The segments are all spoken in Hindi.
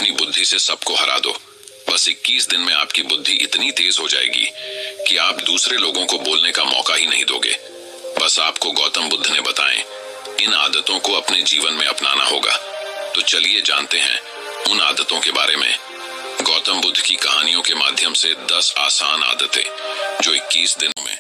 अपनी बुद्धि से सबको हरा दो। बस 21 दिन में आपकी बुद्धि इतनी तेज हो जाएगी कि आप दूसरे लोगों को बोलने का मौका ही नहीं दोगे। बस आपको गौतम बुद्ध ने बताएं, इन आदतों को अपने जीवन में अपनाना होगा। तो चलिए जानते हैं उन आदतों के बारे में। गौतम बुद्ध की कहानियों के माध्यम से 10 आसान आदतें जो 21 दिनों में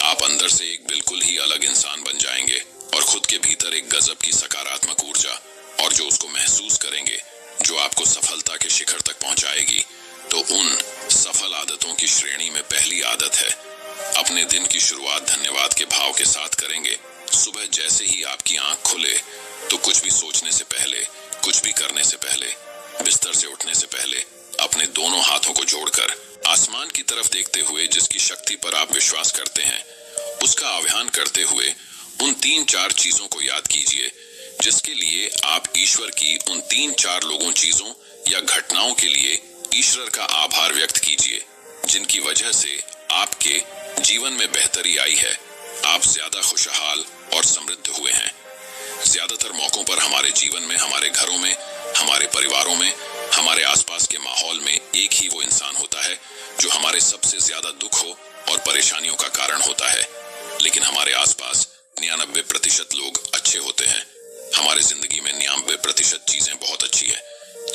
आप अंदर से एक बिल्कुल ही अलग इंसान बन जाएंगे और खुद के भीतर एक गजब की सकारात्मक ऊर्जा और जो उसको महसूस करेंगे, जो आपको सफलता के शिखर तक पहुंचाएगी। तो उन सफल आदतों की श्रेणी में पहली आदत है, अपने दिन की शुरुआत धन्यवाद के भाव के साथ करेंगे। सुबह जैसे ही आपकी आंख खुले तो कुछ भी सोचने से पहले, कुछ भी करने से पहले, बिस्तर से उठने से पहले अपने दोनों हाथों को जोड़कर आसमान की तरफ देखते हुए जिसकी शक्ति पर आप विश्वास करते हैं, उसका आह्वान करते हुए उन 3-4 चीजों को याद कीजिए जिसके लिए आप ईश्वर की उन 3-4 लोगों, चीजों या घटनाओं के लिए ईश्वर का आभार व्यक्त कीजिए जिनकी वजह से आपके जीवन में बेहतरी आई है, आप ज्यादा खुशहाल और समृद्ध हुए हैं। ज्यादातर मौकों पर हमारे जीवन में, हमारे घरों में, हमारे परिवारों में, हमारे आसपास के माहौल में एक ही वो इंसान होता है जो हमारे सबसे ज्यादा दुख हो और परेशानियों का कारण होता है। लेकिन हमारे आसपास 99% लोग अच्छे होते हैं। हमारे जिंदगी में 99% चीजें बहुत अच्छी है।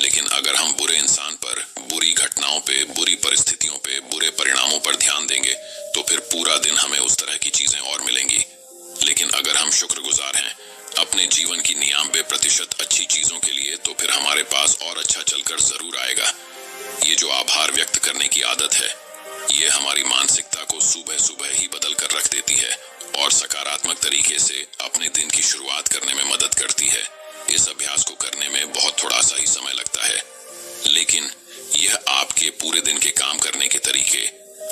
लेकिन अगर हम बुरे इंसान पर, बुरी घटनाओं पे, बुरी परिस्थितियों पे, बुरे परिणामों पर ध्यान देंगे तो फिर पूरा दिन हमें उस तरह की चीजें और मिलेंगी। लेकिन अगर हम शुक्रगुजार हैं अपने जीवन की 99% अच्छी चीजों के लिए, तो फिर हमारे पास और अच्छा चलकर जरूर आएगा। ये जो आभार व्यक्त करने की आदत है, ये हमारी मानसिकता को सुबह सुबह ही बदल कर रख देती है और सकारात्मक तरीके से अपने दिन की शुरुआत करने में मदद करती है। इस अभ्यास को करने में बहुत थोड़ा सा ही समय लगता है, लेकिन यह आपके पूरे दिन के काम करने के तरीके,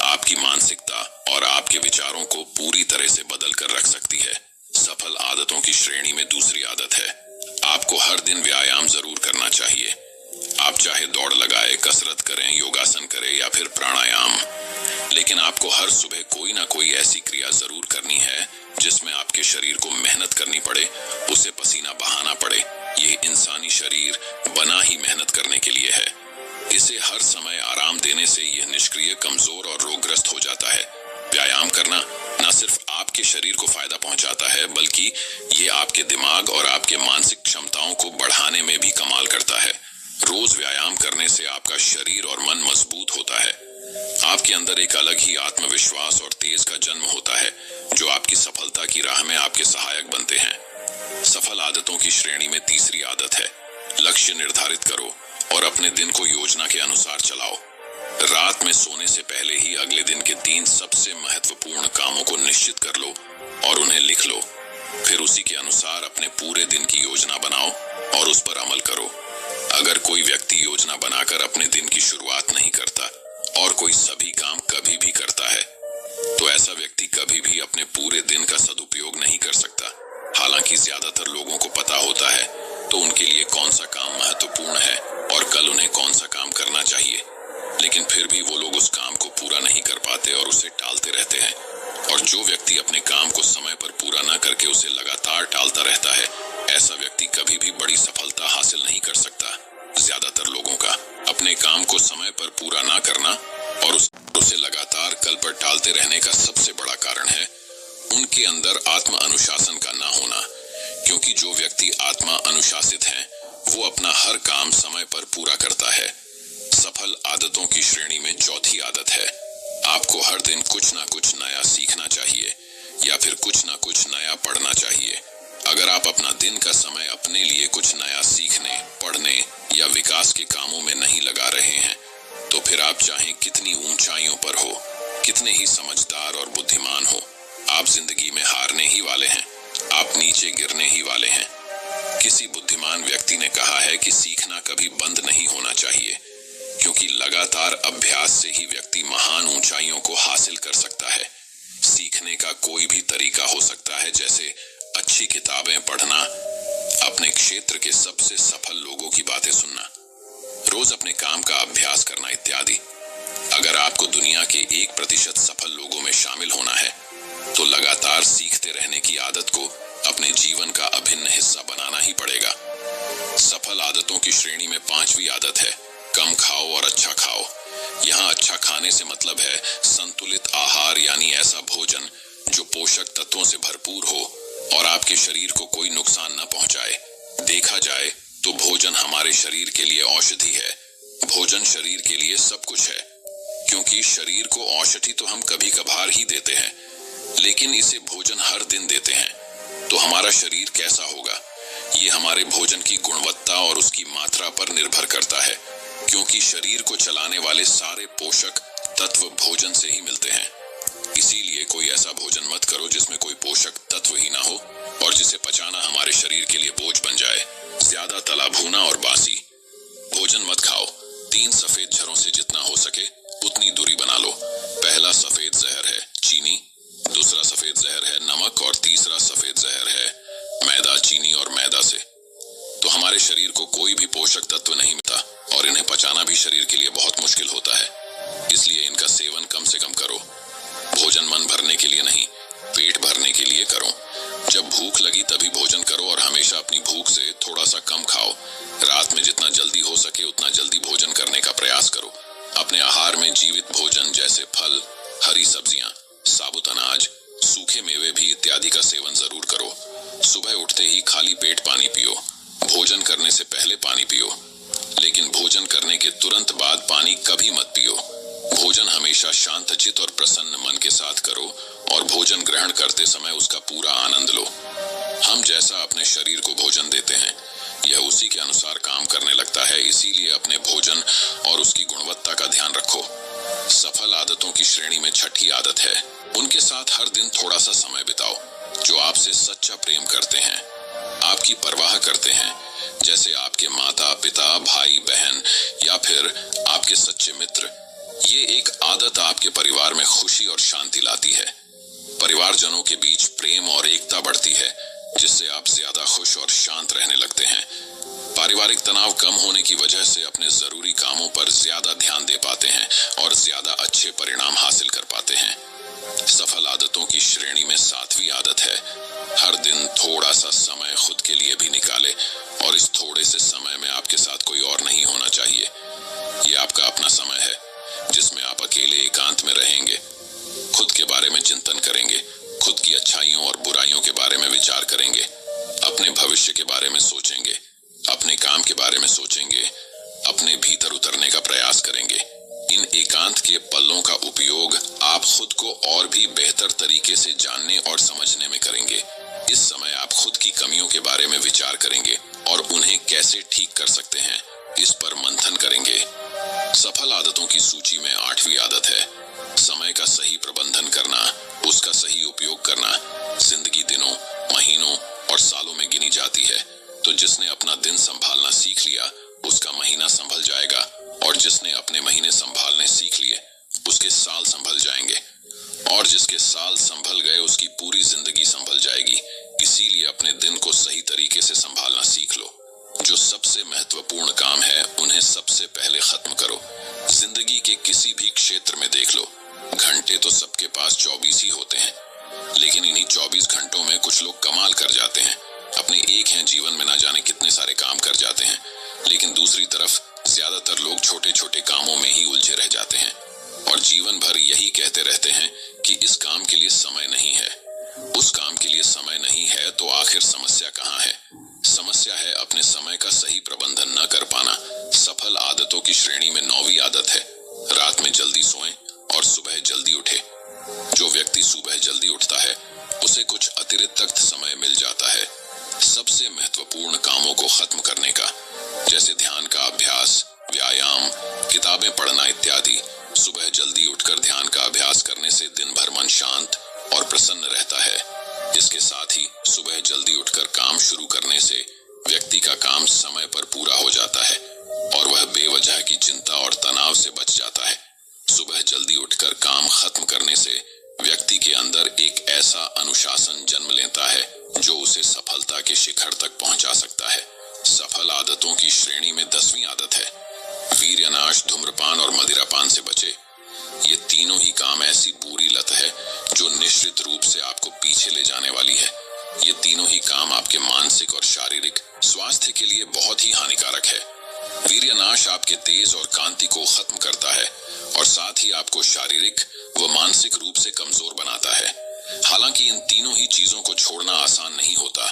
आपकी मानसिकता और आपके विचारों को पूरी तरह से बदल कर रख सकती है। सफल आदतों की श्रेणी में दूसरी आदत है, आपको हर दिन व्यायाम जरूर करना चाहिए। आप चाहे दौड़ लगाए, कसरत करें, योगासन करें या फिर प्राणायाम, लेकिन आपको हर सुबह कोई ना कोई ऐसी क्रिया जरूर करनी है जिसमें आपके शरीर को मेहनत करनी पड़े, उसे पसीना बहाना पड़े। ये इंसानी शरीर बना ही मेहनत करने के लिए है। इसे हर समय आराम देने से यह निष्क्रिय, कमजोर और रोगग्रस्त हो जाता है। व्यायाम करना न सिर्फ आपके शरीर को फायदा पहुंचाता है, बल्कि ये आपके दिमाग और आपके मानसिक क्षमताओं को बढ़ाने में भी कमाल करता है। रोज व्यायाम करने से आपका शरीर और मन मजबूत होता है। आपके अंदर एक अलग ही आत्मविश्वास और तेज का जन्म होता है जो आपकी सफलता की राह में आपके सहायक बनते हैं। सफल आदतों की श्रेणी में तीसरी आदत है, लक्ष्य निर्धारित करो और अपने दिन को योजना के अनुसार चलाओ। रात में सोने से पहले ही अगले दिन के 3 सबसे महत्वपूर्ण कामों को निश्चित कर लो और उन्हें लिख लो। फिर उसी के अनुसार अपने पूरे दिन की योजना बनाओ और उस पर अमल करो। अगर कोई व्यक्ति योजना बनाकर अपने दिन की शुरुआत नहीं करता और कोई सभी काम कभी भी करता है, तो ऐसा व्यक्ति कभी भी अपने पूरे दिन का सदुपयोग नहीं कर सकता। हालांकि ज्यादातर लोगों को पता होता है तो उनके लिए कौन सा काम महत्वपूर्ण है और कल उन्हें कौन सा काम करना चाहिए, लेकिन फिर भी वो लोग उस काम को पूरा नहीं कर पाते और उसे टालते रहते हैं। और जो व्यक्ति अपने काम को समय पर पूरा न करके उसे लगातार टालता रहता है, ऐसा व्यक्ति कभी भी बड़ी सफलता हासिल नहीं कर सकता। ज्यादातर लोगों का अपने काम को समय पर पूरा ना करना और उसे लगातार कल पर टालते रहने का सबसे बड़ा कारण है उनके अंदर आत्म अनुशासन का ना होना। क्योंकि जो व्यक्ति आत्मा अनुशासित है वो अपना हर काम समय पर पूरा करता है। सफल आदतों की श्रेणी में चौथी आदत है, आपको हर दिन कुछ ना कुछ नया सीखना चाहिए या फिर कुछ ना कुछ नया पढ़ना चाहिए। अगर आप अपना दिन का समय अपने लिए कुछ नया सीखने, पढ़ने या विकास के कामों में नहीं लगा रहे हैं, तो फिर आप चाहे कितनी ऊंचाइयों पर हो, कितने ही समझदार और बुद्धिमान हो, आप जिंदगी में हारने ही वाले हैं, आप नीचे गिरने ही वाले हैं। किसी बुद्धिमान व्यक्ति ने कहा है कि सीखना कभी बंद नहीं होना चाहिए, क्योंकि लगातार अभ्यास से ही व्यक्ति महान ऊंचाइयों को हासिल कर सकता है। सीखने का कोई भी तरीका हो सकता है, जैसे अच्छी किताबें पढ़ना, अपने क्षेत्र के सबसे सफल लोगों की बातें सुनना, रोज अपने काम का अभ्यास करना इत्यादि। अगर आपको दुनिया के 1% सफल लोगों में शामिल होना है, तो लगातार सीखते रहने की आदत को अपने जीवन का अभिन्न हिस्सा बनाना ही पड़ेगा। सफल आदतों की श्रेणी में पांचवी आदत है कम खाओ और अच्छा खाओ। यहाँ अच्छा खाने से मतलब है संतुलित आहार, यानी ऐसा भोजन जो पोषक तत्वों से भरपूर हो और आपके शरीर को कोई नुकसान न पहुंचाए। देखा जाए तो भोजन हमारे शरीर के लिए औषधि है। भोजन शरीर के लिए सब कुछ है, क्योंकि शरीर को औषधि तो हम कभी कभार ही देते हैं, लेकिन इसे भोजन हर दिन देते हैं। तो हमारा शरीर कैसा होगा, ये हमारे भोजन की गुणवत्ता और उसकी मात्रा पर निर्भर करता है, क्योंकि शरीर को चलाने वाले सारे पोषक तत्व भोजन से ही मिलते हैं। इसीलिए कोई ऐसा भोजन मत करो जिसमें कोई पोषक तत्व ही ना हो और जिसे पचाना हमारे शरीर के लिए बोझ बन जाए। ज्यादा तला भुना और बासी भोजन मत खाओ। 3 सफेद झरों से जितना हो सके उतनी दूरी बना लो। पहला सफेद जहर है चीनी, दूसरा सफेद जहर है नमक और तीसरा सफेद जहर है मैदा। चीनी और मैदा से तो हमारे शरीर को कोई भी पोषक तत्व नहीं मिलता और इन्हें पचाना भी शरीर के लिए बहुत मुश्किल होता है। इसलिए इनका सेवन कम से कम करो। भोजन मन भरने के लिए नहीं, पेट भरने के लिए करो। जब भूख लगी तभी भोजन करो और हमेशा अपनी भूख से थोड़ा सा कम खाओ। रात में जितना जल्दी हो सके उतना जल्दी भोजन करने का प्रयास करो। अपने आहार में जीवित भोजन जैसे फल, हरी सब्जियां, साबुत अनाज, सूखे मेवे भी इत्यादि का सेवन जरूर करो। सुबह उठते ही खाली पेट पानी पियो। भोजन करने से पहले पानी पियो, लेकिन भोजन करने के तुरंत बाद पानी कभी मत पियो। भोजन हमेशा शांतचित्त और प्रसन्न मन के साथ करो और भोजन ग्रहण करते समय उसका पूरा आनंद लो। हम जैसा अपने शरीर को भोजन देते हैं, यह उसी के अनुसार काम करने लगता है। इसीलिए अपने भोजन और उसकी गुणवत्ता का ध्यान रखो। सफल आदतों की श्रेणी में छठी आदत है उनके साथ हर दिन थोड़ा सा समय बिताओ जो आपसे सच्चा प्रेम करते हैं, आपकी परवाह करते हैं, जैसे आपके माता पिता, भाई बहन या फिर आपके सच्चे मित्र। ये एक आदत आपके परिवार में खुशी और शांति लाती है। परिवारजनों के बीच प्रेम और एकता बढ़ती है, जिससे आप ज्यादा खुश और शांत रहने लगते हैं। पारिवारिक तनाव कम होने की वजह से अपने जरूरी कामों पर ज्यादा ध्यान दे पाते हैं और ज्यादा अच्छे परिणाम हासिल कर पाते हैं। सफल आदतों की श्रेणी में 7वीं आदत है हर दिन थोड़ा सा समय खुद के लिए भी निकाले, और इस थोड़े से समय में आपके साथ कोई और नहीं होना चाहिए। ये आपका अपना समय है जिसमें आप अकेले एकांत में रहेंगे, खुद के बारे में चिंतन करेंगे, खुद की अच्छाइयों और बुराइयों के बारे में विचार करेंगे, अपने भविष्य के बारे में सोचेंगे, अपने काम के बारे में सोचेंगे, अपने भीतर उतरने का प्रयास करेंगे। इन एकांत के पलों का उपयोग आप खुद को और भी बेहतर तरीके से जानने और समझने में करेंगे। इस समय आप खुद की कमियों के बारे में विचार करेंगे और उन्हें कैसे ठीक कर सकते हैं, इस पर मंथन करेंगे। सफल आदतों की सूची में 8वीं आदत है समय का सही प्रबंधन करना, उसका सही उपयोग करना। जिंदगी दिनों, महीनों और सालों में गिनी जाती है, तो जिसने अपना दिन संभालना सीख लिया उसका महीना संभल जाएगा, और जिसने अपने महीने संभालने सीख लिए उसके साल संभल जाएंगे, और जिसके साल संभल गए उसकी पूरी जिंदगी संभल जाएगी। इसीलिए अपने दिन को सही तरीके से संभालना सीख लो। जो सबसे महत्वपूर्ण काम है उन्हें सबसे पहले खत्म करो। जिंदगी के किसी भी क्षेत्र में देख लो, घंटे तो सबके पास 24 ही होते हैं, लेकिन इन्हीं 24 घंटों में कुछ लोग कमाल कर जाते हैं। अपने एक हैं जीवन में ना जाने कितने सारे काम कर जाते हैं, लेकिन दूसरी तरफ ज्यादातर लोग छोटे छोटे कामों में ही उलझे रह जाते हैं और जीवन भर यही कहते रहते हैं कि इस काम के लिए समय नहीं है, उस काम के लिए समय नहीं है। तो आखिर समस्या कहाँ है? समस्या है अपने समय का सही प्रबंधन न कर पाना। सफल आदतों की श्रेणी में 9वीं आदत है रात में जल्दी सोएं और सुबह जल्दी उठे। जो व्यक्ति सुबह जल्दी उठता है उसे कुछ अतिरिक्त समय मिल जाता है सबसे महत्वपूर्ण कामों को खत्म करने का, जैसे ध्यान का अभ्यास, व्यायाम, किताबें पढ़ना इत्यादि। सुबह जल्दी उठकर ध्यान का अभ्यास करने से दिन भर मन शांत और प्रसन्न रहता है। इसके साथ ही सुबह जल्दी उठकर काम शुरू करने से व्यक्ति का काम समय पर पूरा हो जाता है और वह बेवजह की चिंता और तनाव से बच जाता है। सुबह जल्दी उठकर काम खत्म करने से व्यक्ति के अंदर एक ऐसा अनुशासन जन्म लेता है जो उसे सफलता के शिखर तक पहुंचा सकता है। सफल आदतों की श्रेणी में 10वीं आदत है वीर्यनाश, धूम्रपान और मदिरापान से बचे। ये तीनों ही काम ऐसी बुरी लत है जो निश्चित रूप से आपको पीछे ले जाने वाली है। ये तीनों ही काम आपके मानसिक और शारीरिक स्वास्थ्य के लिए बहुत ही हानिकारक है। वीर्यनाश आपके तेज और कांति को खत्म करता है और साथ ही आपको शारीरिक व मानसिक रूप से कमजोर बनाता है। हालांकि इन तीनों ही चीजों को छोड़ना आसान नहीं होता,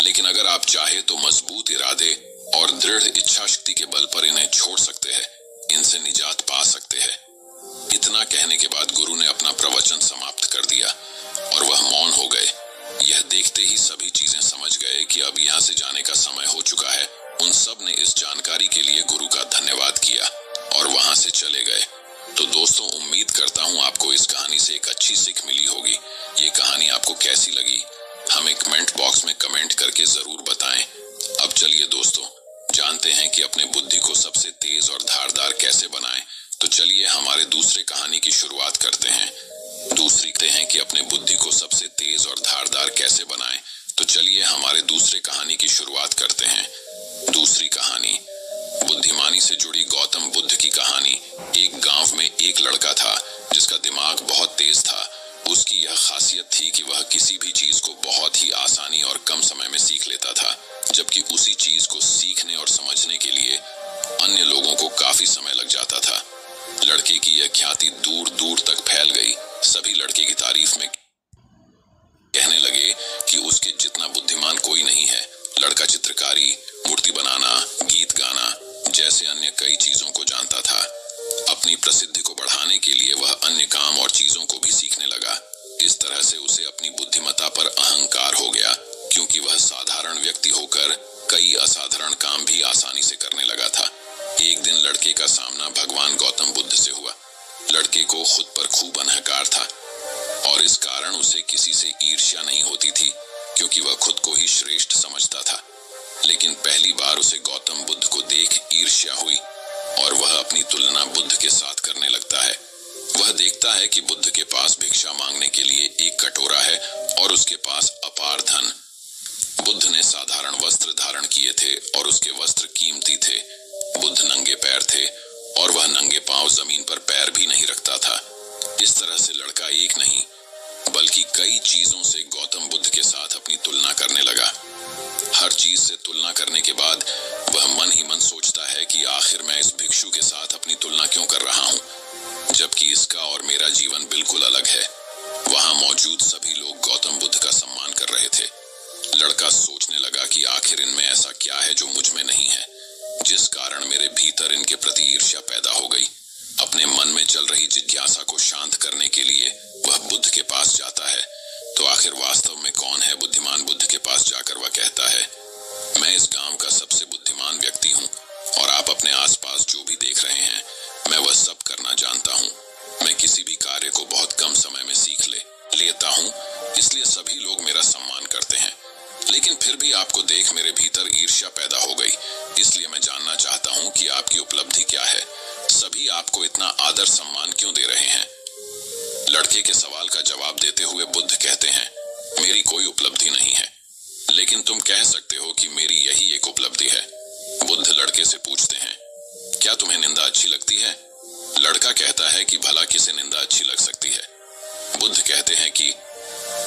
लेकिन अगर आप चाहे तो मजबूत इरादे और दृढ़ इच्छा शक्ति के बल पर इन्हें छोड़ सकते हैं, इनसे निजात पा सकते हैं। इतना कहने के बाद गुरु ने अपना प्रवचन समाप्त कर दिया और वह मौन हो गए। यह देखते ही सभी चीजें समझ गए कि अब यहाँ से जाने का समय हो चुका है। उन सब ने इस जानकारी के लिए गुरु का धन्यवाद किया और वहां से चले गए। तो दोस्तों, उम्मीद करता हूँ आपको इस कहानी से एक अच्छी सीख मिली होगी। ये कहानी आपको कैसी लगी हमें कमेंट बॉक्स में कमेंट करके जरूर बताएं। अब चलिए दोस्तों, जानते हैं कि अपने बुद्धि को सबसे तेज और धारदार कैसे बनाएं। तो चलिए हमारे दूसरे कहानी की शुरुआत करते हैं। कि अपने बुद्धि को सबसे तेज और धारदार कैसे बनाएं। तो चलिए हमारे दूसरे कहानी की शुरुआत करते हैं। दूसरी कहानी बुद्धिमानी से जुड़ी गौतम बुद्ध की कहानी। एक गांव में एक लड़का था जिसका दिमाग बहुत तेज था। उसकी यह खासियत थी कि वह किसी भी चीज को बहुत ही आसानी और कम समय में सीख लेता था, जबकि उसी चीज को सीखने और समझने के लिए अन्य लोगों को काफी समय लग जाता था। लड़के की यह ख्याति दूर दूर तक फैल गई। सभी लड़के की तारीफ में कहने लगे कि उसके जितना बुद्धिमान कोई नहीं है। लड़का चित्रकारी, मूर्ति बनाना, गीत गाना जैसे अन्य कई चीजों को जानता था। अपनी प्रसिद्धि को बढ़ाने के लिए वह अन्य काम और चीजों को भी सीखने लगा। इस तरह से उसे अपनी बुद्धिमत्ता पर अहंकार हो गया, क्योंकि वह साधारण व्यक्ति होकर कई असाधारण काम भी आसानी से करने लगा था। एक दिन लड़के का सामना भगवान गौतम बुद्ध से हुआ। लड़के को खुद पर खूब अहंकार था और इस कारण उसे किसी से ईर्ष्या नहीं होती थी, क्योंकि वह खुद को ही श्रेष्ठ समझता था। लेकिन पहली बार उसे गौतम बुद्ध को देख ईर्ष्या हुई और वह अपनी तुलना बुद्ध के साथ करने लगता है। वह देखता है कि बुद्ध के पास भिक्षा मांगने के लिए एक कटोरा है और उसके पास अपार धन। बुद्ध ने साधारण वस्त्र धारण किए थे और उसके वस्त्र कीमती थे। बुद्ध नंगे पैर थे और वह नंगे पांव जमीन पर पैर भी नहीं रखता था। इस तरह से लड़का एक नहीं बल्कि कई चीजों से गौतम बुद्ध के साथ अपनी तुलना करने लगा। हर चीज से तुलना करने के बाद वह मन ही मन सोचता है कि आखिर मैं इस भिक्षु के साथ अपनी तुलना क्यों कर रहा हूँ, जबकि इसका और मेरा जीवन बिल्कुल अलग है। वहां मौजूद सभी लोग गौतम बुद्ध का सम्मान कर रहे थे। लड़का सोचने लगा कि आखिर इनमें ऐसा क्या है जो मुझ में नहीं है, जिस कारण मेरे भीतर इनके प्रति ईर्ष्या पैदा हो गई। अपने मन में चल रही जिज्ञासा को शांत करने के लिए वह बुद्ध के पास जाता है। तो आखिर वास्तव में कौन है बुद्धिमान? बुद्ध के पास जाकर वह कहता है, मैं इस गांव का सबसे बुद्धिमान व्यक्ति हूँ और आप अपने आसपास जो भी देख रहे हैं मैं वह सब करना जानता हूँ। मैं किसी भी कार्य को बहुत कम समय में सीख लेता हूँ, इसलिए सभी लोग मेरा सम्मान करते हैं। लेकिन फिर भी आपको देख मेरे भीतर ईर्ष्या पैदा हो गई। इसलिए मैं जानना चाहता हूँ कि आपकी उपलब्धि क्या है। सभी आपको इतना आदर सम्मान क्यों दे रहे हैं? लड़के के सवाल का जवाब देते हुए बुद्ध कहते हैं, मेरी कोई उपलब्धि नहीं है, लेकिन तुम कह सकते हो कि मेरी यही एक उपलब्धि है। बुद्ध लड़के से पूछते हैं, क्या तुम्हें निंदा अच्छी लगती है? लड़का कहता है कि भला किसे निंदा अच्छी लग सकती है? बुद्ध कहते हैं कि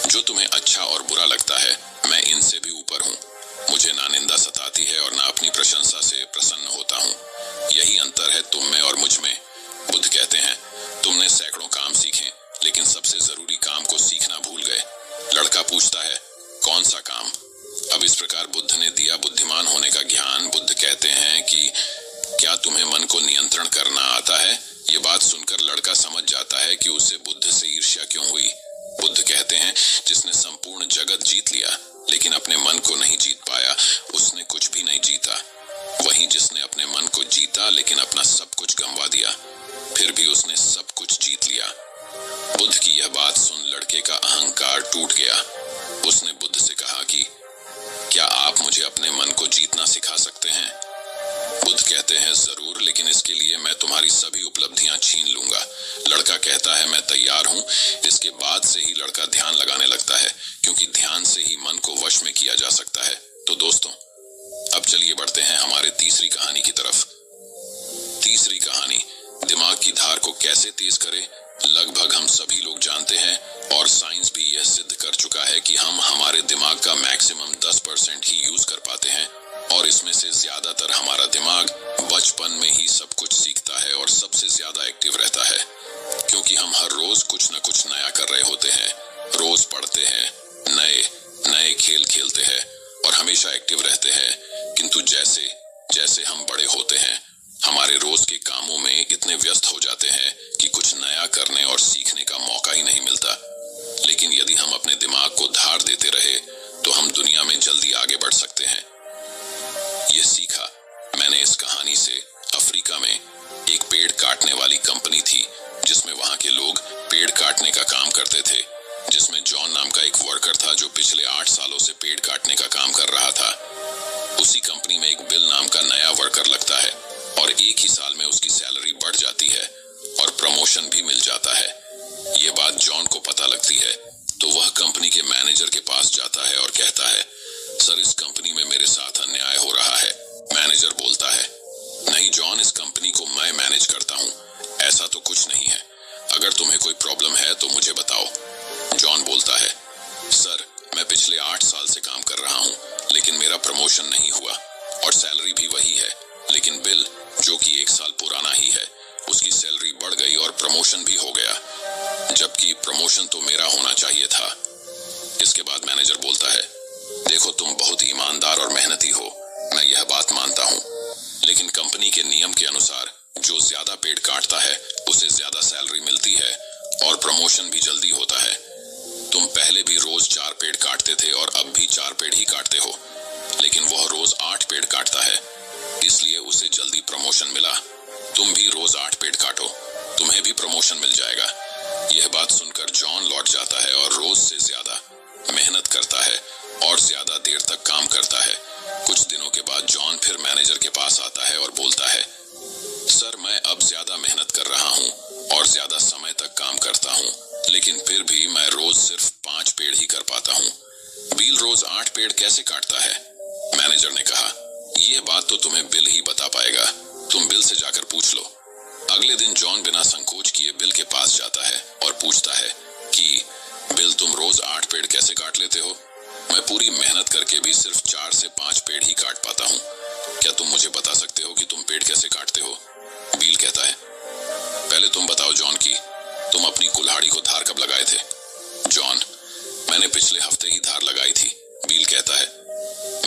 जो तुम्हें अच्छा और बुरा लगता है मैं इनसे भी ऊपर हूँ। मुझे ना निंदा सताती है और ना अपनी प्रशंसा से प्रसन्न होता हूँ। यही अंतर है तुम में और मुझ में। बुद्ध कहते हैं, तुमने सैकड़ों काम सीखे लेकिन सबसे जरूरी काम को सीखना भूल गए। लड़का पूछता है, कौन सा काम? अब इस प्रकार बुद्ध ने दिया बुद्धिमान होने का ज्ञान। बुद्ध कहते हैं कि क्या तुम्हें मन को नियंत्रण करना आता है? ये बात सुनकर लड़का समझ जाता है कि उसे बुद्ध से ईर्ष्या क्यों हुई। बुद्ध कहते हैं, जिसने संपूर्ण जगत जीत लिया लेकिन अपने मन को नहीं जीत पाया, उसने कुछ भी नहीं जीता। वहीं जिसने अपने मन को जीता लेकिन अपना सब कुछ गंवा दिया, फिर भी उसने सब कुछ जीत लिया। बुद्ध की यह बात सुन लड़के का अहंकार टूट गया। उसने बुद्ध से कहा कि क्या आप मुझे अपने मन को जीतना सिखा सकते हैं? बुद्ध कहते हैं, जरूर, लेकिन इसके लिए मैं तुम्हारी सभी उपलब्धियां छीन लूंगा। लड़का कहता है, मैं तैयार हूं। इसके बाद से ही लड़का ध्यान लगाने लगता है, क्योंकि ध्यान से ही मन को वश में किया जा सकता है। तो दोस्तों, अब चलिए बढ़ते हैं हमारे तीसरी कहानी की तरफ। तीसरी कहानी दिमाग की धार को कैसे तेज करे, लगभग हम सभी लोग जानते हैं और साइंस भी यह सिद्ध कर चुका है कि हम हमारे दिमाग का मैक्सिमम 10% ही यूज कर पाते हैं और इसमें से ज्यादातर हमारा दिमाग बचपन में ही सब कुछ सीखता है और सबसे ज्यादा एक्टिव रहता है, क्योंकि हम हर रोज कुछ न कुछ नया कर रहे होते हैं, रोज पढ़ते हैं, नए नए खेल खेलते हैं और हमेशा एक्टिव रहते हैं। किंतु जैसे जैसे हम बड़े होते हैं, हमारे रोज के कामों में इतने व्यस्त हो जाते हैं कि कुछ नया करने और सीखने का मौका ही नहीं मिलता। लेकिन यदि हम अपने दिमाग को धार देते रहे तो हम दुनिया में जल्दी आगे बढ़ सकते हैं। ये सीखा मैंने इस कहानी से। अफ्रीका में एक पेड़ काटने वाली कंपनी थी जिसमें वहां के लोग पेड़ काटने का काम करते थे, जिसमें जॉन नाम का एक वर्कर था जो पिछले 8 सालों से पेड़ काटने का काम कर रहा था। उसी कंपनी में एक बिल नाम का नया वर्कर लगता है और एक ही साल में उसकी सैलरी बढ़ जाती है और प्रमोशन भी मिल जाता है। ये बात जॉन को पता लगती है तो वह कंपनी के मैनेजर के पास जाता है और कहता है, सर इस कंपनी में मेरे साथ अन्याय हो रहा है। मैनेजर बोलता है, नहीं जॉन, इस कंपनी को मैं मैनेज करता हूँ, ऐसा तो कुछ नहीं है। अगर तुम्हें कोई प्रॉब्लम है तो मुझे बताओ। जॉन बोलता है, सर मैं पिछले 8 साल से काम कर रहा हूँ लेकिन मेरा प्रमोशन नहीं हुआ और सैलरी भी वही है, लेकिन बिल जो कि 1 साल पुराना ही है उसकी सैलरी बढ़ गई और प्रमोशन भी हो गया, जबकि प्रमोशन तो मेरा होना चाहिए था। इसके बाद मैनेजर बोलता है, देखो तुम बहुत ईमानदार और मेहनती हो, मैं यह बात मानता हूँ, लेकिन कंपनी के नियम के अनुसार जो ज्यादा पेड़ काटता है उसे ज्यादा सैलरी मिलती है और प्रमोशन भी जल्दी होता है। तुम पहले भी रोज 4 पेड़ काटते थे और अब भी 4 पेड़ ही काटते हो, लेकिन वह रोज 8 पेड़ काटता है, इसलिए उसे जल्दी प्रमोशन मिला। तुम भी रोज 8 पेड़ काटो, तुम्हें भी प्रमोशन मिल जाएगा। यह बात सुनकर जॉन लौट जाता है और रोज से ज्यादा मेहनत करता है और ज्यादा देर तक काम करता है। कुछ दिनों के बाद जॉन फिर मैनेजर के पास आता है और बोलता है, सर मैं अब ज्यादा मेहनत कर रहा हूँ और ज्यादा समय तक काम करता हूँ, लेकिन फिर भी मैं रोज सिर्फ 5 पेड़ ही कर पाता हूँ। बिल रोज 8 पेड़ कैसे काटता है? मैनेजर ने कहा, यह बात तो तुम्हें बिल ही बता पाएगा, तुम बिल से जाकर पूछ लो। अगले दिन जॉन बिना संकोच किए बिल के पास जाता है और पूछता है कि बिल तुम रोज 8 पेड़ कैसे काट लेते हो? मैं पूरी मेहनत करके भी सिर्फ 4 से 5 पेड़ ही काट पाता हूँ, क्या तुम मुझे बता सकते हो कि तुम पेड़ कैसे काटते हो? बिल कहता है, पहले तुम बताओ जॉन की तुम अपनी कुल्हाड़ी को धार कब लगाए थे? जॉन, मैंने पिछले हफ्ते ही धार लगाई थी। बिल कहता है,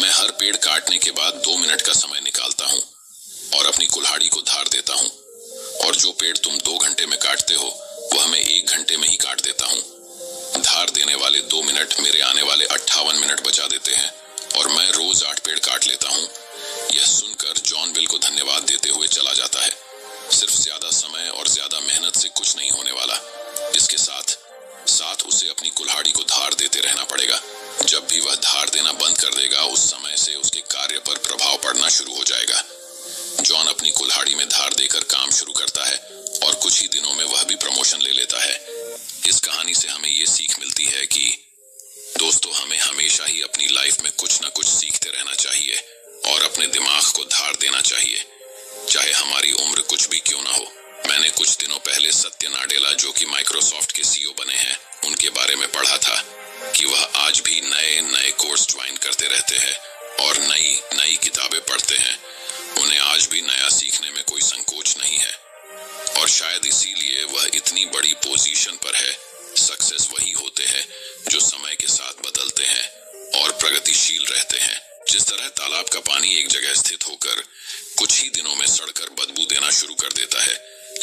मैं हर पेड़ काटने के बाद 2 मिनट का समय निकालता हूँ और अपनी कुल्हाड़ी को धार देता हूँ, और जो पेड़ तुम 2 घंटे में काटते हो वह मैं 1 घंटे में ही काट देता हूँ। धार देने वाले 2 मिनट मेरे आने वाले 58 मिनट बचा देते हैं और मैं रोज 8 पेड़ काट लेता हूँ। यह सुनकर जॉन बिल को धन्यवाद देते हुए चला जाता है। सिर्फ ज्यादा समय और ज्यादा मेहनत से कुछ नहीं होने वाला, इसके साथ साथ उसे अपनी कुल्हाड़ी को धार देते रहना पड़ेगा। जब भी वह धार देना बंद कर देगा उस समय से उसके कार्य पर प्रभाव पड़ना शुरू हो जाएगा। जॉन अपनी कुल्हाड़ी में धार देकर काम शुरू करता है और कुछ ही दिनों में वह भी प्रमोशन ले लेता है। इस कहानी से हमें ये सीख मिलती है कि दोस्तों, हमें हमेशा ही अपनी लाइफ में कुछ न कुछ सीखते रहना चाहिए और अपने दिमाग को धार देना चाहिए, चाहे हमारी उम्र कुछ भी क्यों ना हो। मैंने कुछ दिनों पहले सत्य नाडेला, जो कि माइक्रोसॉफ्ट के सीईओ बने हैं, उनके बारे में पढ़ा था कि वह आज भी नए नए कोर्स ज्वाइन करते रहते हैं और नई नई किताबें पढ़ते हैं। उन्हें आज भी नया सीखने में कोई संकोच नहीं है और शायद इसीलिए वह इतनी बड़ी पोजीशन पर है। सक्सेस वही होते हैं जो समय के साथ बदलते हैं और प्रगतिशील रहते हैं। जिस तरह तालाब का पानी एक जगह स्थित होकर कुछ ही दिनों में सड़कर बदबू देना शुरू कर देता है,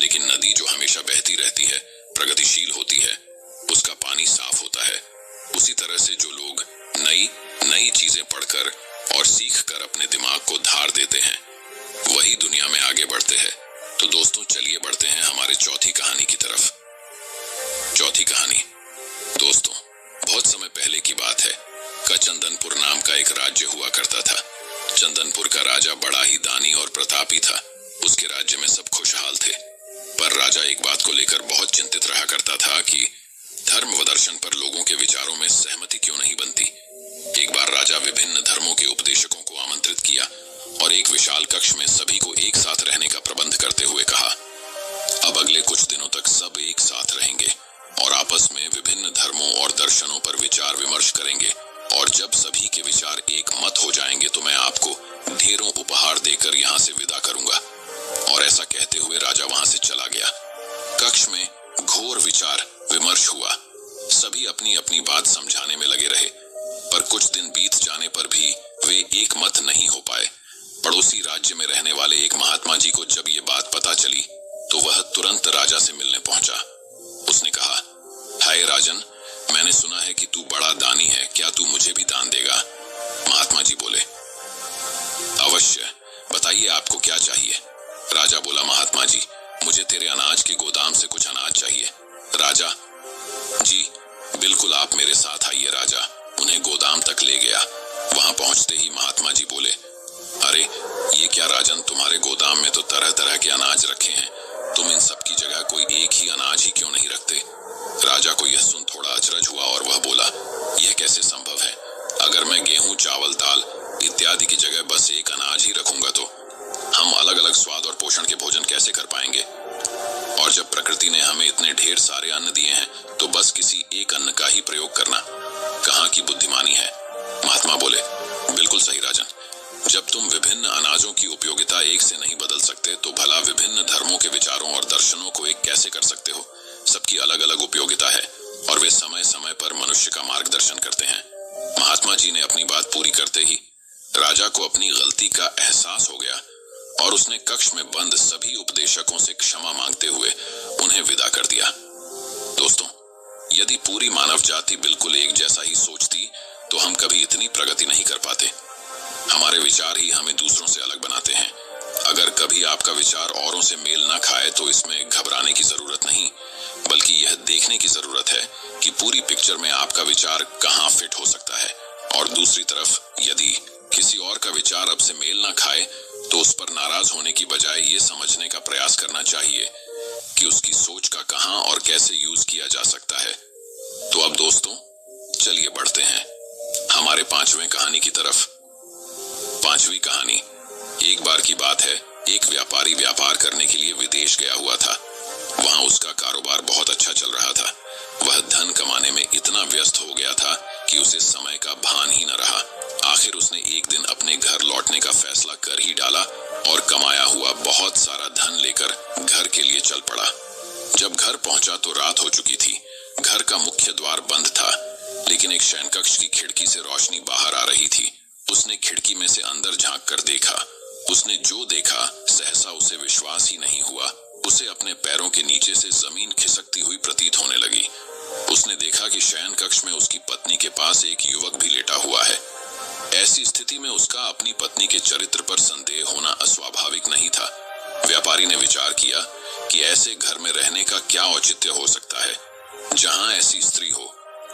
लेकिन नदी जो हमेशा बहती रहती है, प्रगतिशील होती है, उसका पानी साफ होता है। उसी तरह से जो लोग नई नई चीजें पढ़कर और सीखकर अपने दिमाग को धार देते हैं, वही दुनिया में आगे बढ़ते हैं। तो दोस्तों, चलिए बढ़ते हैं हमारे चौथी कहानी की तरफ। चौथी कहानी, दोस्तों, बहुत समय पहले की बात है। चंदनपुर नाम का एक राज्य हुआ करता था। चंदनपुर का राजा बड़ा ही दानी और प्रतापी था। उसके राज्य में सब खुशहाल थे, पर राजा एक बात को लेकर बहुत चिंतित रहा करता था कि धर्म व दर्शन पर लोगों के विचारों में सहमति क्यों नहीं बनती। एक बार राजा विभिन्न धर्मों के उपदेशकों को आमंत्रित किया और एक विशाल कक्ष में सभी को एक साथ रहने का प्रबंध करते हुए कहा, अब अगले कुछ दिनों तक सब एक साथ रहेंगे और आपस में विभिन्न धर्मों और दर्शनों पर विचार विमर्श करेंगे, और जब सभी के विचार एक मत हो जाएंगे तो मैं आपको ढेरों उपहार देकर यहाँ से विदा करूंगा। और ऐसा कहते हुए राजा वहां से चला गया। कक्ष में घोर विचार विमर्श हुआ। सभी अपनी अपनी बात समझाने में लगे रहे, पर कुछ दिन बीत जाने पर भी वे एक मत नहीं हो पाए। पड़ोसी राज्य में रहने वाले एक महात्मा जी को जब ये बात पता चली तो वह तुरंत राजा से मिलने पहुंचा। उसने कहा, हाय राजन, मैंने सुना है कि तू बड़ा दानी है, क्या तू मुझे भी दान देगा? महात्मा जी बोले, अवश्य, बताइए आपको क्या चाहिए? राजा बोला, महात्मा जी, मुझे तेरे अनाज के गोदाम से कुछ अनाज चाहिए। राजा, जी बिल्कुल, आप मेरे साथ आइए। राजा उन्हें गोदाम तक ले गया। वहां पहुंचते ही महात्मा जी बोले, अरे ये क्या राजन, तुम्हारे गोदाम में तो तरह तरह के अनाज रखे हैं, तुम इन सब की जगह कोई एक ही अनाज ही क्यों नहीं रखते? राजा को यह सुन थोड़ा अचरज हुआ और वह बोला, यह कैसे संभव है? अगर मैं गेहूं, चावल, दाल इत्यादि की जगह बस एक अनाज ही रखूंगा तो हम अलग अलग स्वाद और पोषण के भोजन कैसे कर पाएंगे? और जब प्रकृति ने हमें इतने ढेर सारे अन्न दिए हैं तो बस किसी एक अन्न का ही प्रयोग करना कहाँ की बुद्धिमानी है? महात्मा बोले, बिल्कुल सही राजन, जब तुम विभिन्न अनाजों की उपयोगिता एक से नहीं बदल सकते तो भला विभिन्न धर्मों के विचारों और दर्शनों को एक कैसे कर सकते हो? सबकी अलग अलग उपयोगिता है और वे समय समय पर मनुष्य का मार्गदर्शन करते हैं। महात्मा जी ने अपनी बात पूरी करते ही राजा को अपनी गलती का एहसास हो गया और उसने कक्ष में बंद सभी उपदेशकों से क्षमा मांगते हुए उन्हें विदा कर दिया। दोस्तों, यदि पूरी मानव जाति बिल्कुल एक जैसा ही सोचती तो हम कभी इतनी प्रगति नहीं कर पाते। हमारे विचार ही हमें दूसरों से अलग बनाते हैं। अगर कभी आपका विचार औरों से मेल ना खाए तो इसमें घबराने की जरूरत नहीं, बल्कि यह देखने की जरूरत है कि पूरी पिक्चर में आपका विचार कहाँ फिट हो सकता है। और दूसरी तरफ यदि किसी और का विचार अब से मेल ना खाए तो उस पर नाराज होने की बजाय ये समझने का प्रयास करना चाहिए कि उसकी सोच का कहां और कैसे यूज किया जा सकता है। तो अब दोस्तों, चलिए बढ़ते हैं हमारे 5वें कहानी की तरफ। 5वीं कहानी। एक बार की बात है, एक व्यापारी व्यापार करने के लिए विदेश गया हुआ था। वहां उसका कारोबार बहुत अच्छा चल रहा था। वह धन कमाने में इतना व्यस्त हो गया था कि उसे समय का भान ही न रहा। आखिर उसने एक दिन अपने घर लौटने का फैसला कर ही डाला और कमाया हुआ बहुत सारा धन लेकर घर के लिए चल पड़ा। जब घर पहुंचा तो रात हो चुकी थी। घर का मुख्य द्वार बंद था, लेकिन एक शयनकक्ष की खिड़की से रोशनी बाहर आ रही थी। उसने खिड़की में से अंदर झांक कर देखा। उसने जो देखा सहसा उसे विश्वास ही नहीं हुआ। उसे अपने पैरों के नीचे से जमीन खिसकती हुई प्रतीत होने लगी। उसने देखा कि शयन कक्ष में उसकी पत्नी के पास एक युवक भी लेटा हुआ है। ऐसी स्थिति में उसका अपनी पत्नी के चरित्र पर संदेह होना अस्वाभाविक नहीं था। व्यापारी ने विचार किया कि ऐसे घर में रहने का क्या औचित्य हो सकता है जहां ऐसी स्त्री हो।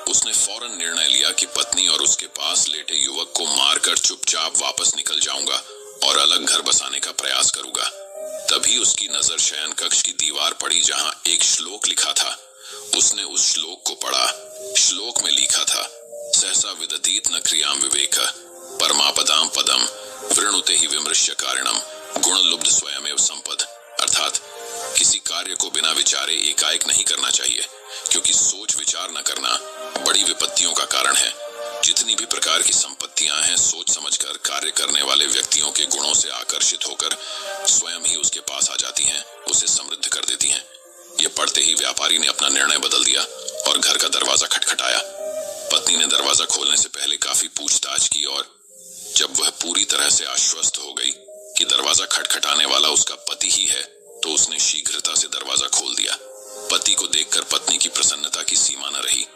उसने फौरन निर्णय लिया कि पत्नी और उसके पास लेटे युवक को मारकर चुपचाप वापस निकल जाऊंगा और अलग घर बसाने का प्रयास करूंगा। तभी उसकी नजर शयन कक्ष की दीवार पड़ी जहां एक श्लोक लिखा था। उसने उस श्लोक को पढ़ा। श्लोक में लिखा था, सहसा विदधीत न क्रियाम विवेक परमापदाम पदम वृणुते ही विमृश्य कारणम गुण लुब्ध स्वयमेव संपद। अर्थात किसी कार्य को बिना विचारे एकाएक नहीं करना चाहिए, क्योंकि सोच विचार न करना बड़ी विपत्तियों का कारण है। जितनी भी प्रकार की संपत्तियां हैं, सोच समझकर कार्य करने वाले व्यक्तियों के गुणों से आकर्षित होकर स्वयं ही उसके पास आ जाती हैं, उसे समृद्ध कर देती हैं। ये पढ़ते ही व्यापारी ने अपना निर्णय बदल दिया और घर का दरवाजा खटखटाया। पत्नी ने दरवाजा खोलने से पहले काफी पूछताछ की और जब वह पूरी तरह से आश्वस्त हो गई कि दरवाजा खटखटाने वाला उसका पति ही है, तो उसने शीघ्रता से दरवाजा खोल दिया। पति को देखकर पत्नी की प्रसन्नता की सीमा न रही।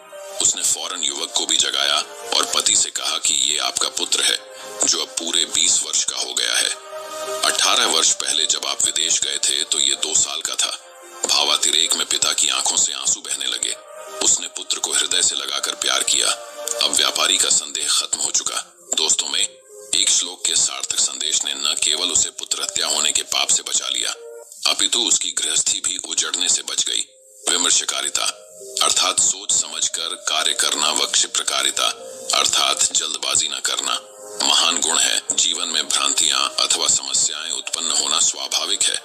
उसने फौरन युवक को भी जगाया और पति से कहा कि ये आपका पुत्र है, जो अब पूरे 20 वर्ष का हो गया है। 18 वर्ष पहले जब आप विदेश गए थे तो ये 2 साल का था। भावातिरेक में पिता की आंखों से आंसू बहने लगे। उसने पुत्र को हृदय से लगाकर प्यार किया। अब व्यापारी का संदेह खत्म हो चुका। दोस्तों में एक श्लोक के सार्थक संदेश ने न केवल उसे पुत्र हत्या होने के पाप से बचा लिया, अपितु उसकी गृहस्थी भी उजड़ने से बच गई। विमर्शकारिता अर्थात सोच समझकर कार्य करना व क्षिप्रकारिता अर्थात जल्दबाजी न करना महान गुण है। जीवन में भ्रांतियां अथवा समस्याएं उत्पन्न होना स्वाभाविक है।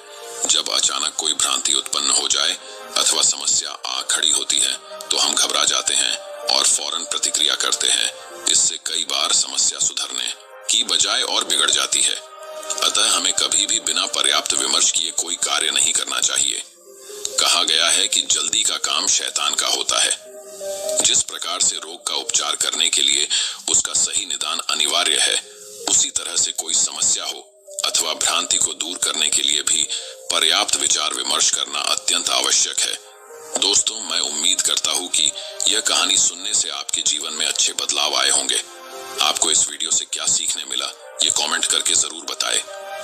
जब अचानक कोई भ्रांति उत्पन्न हो जाए अथवा समस्या आ खड़ी होती है तो हम घबरा जाते हैं और फौरन प्रतिक्रिया करते हैं। इससे कई बार समस्या सुधरने की बजाय और बिगड़ जाती है। अतः हमें कभी भी बिना पर्याप्त विमर्श किए कोई कार्य नहीं करना चाहिए। कहा गया है कि जल्दी का काम शैतान का होता है। जिस प्रकार से रोग का उपचार करने के लिए उसका सही निदान अनिवार्य है, उसी तरह से कोई समस्या हो अथवा भ्रांति को दूर करने के लिए भी पर्याप्त विचार विमर्श करना अत्यंत आवश्यक है। दोस्तों, मैं उम्मीद करता हूँ कि यह कहानी सुनने से आपके जीवन में अच्छे बदलाव आए होंगे। आपको इस वीडियो से क्या सीखने मिला, ये कमेंट करके जरूर बताएं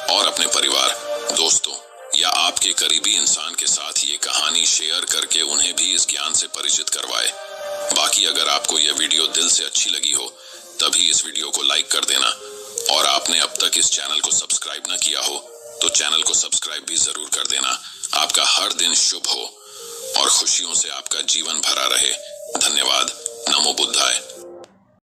और अपने परिवार, दोस्तों या आपके करीबी इंसान के साथ ये कहानी शेयर करके उन्हें भी इस ज्ञान से परिचित करवाएं। बाकी अगर आपको यह वीडियो दिल से अच्छी लगी हो तभी इस वीडियो को लाइक कर देना, और आपने अब तक इस चैनल को सब्सक्राइब न किया हो तो चैनल को सब्सक्राइब भी जरूर कर देना। आपका हर दिन शुभ हो और खुशियों से आपका जीवन भरा रहे। धन्यवाद। नमो बुद्धाय।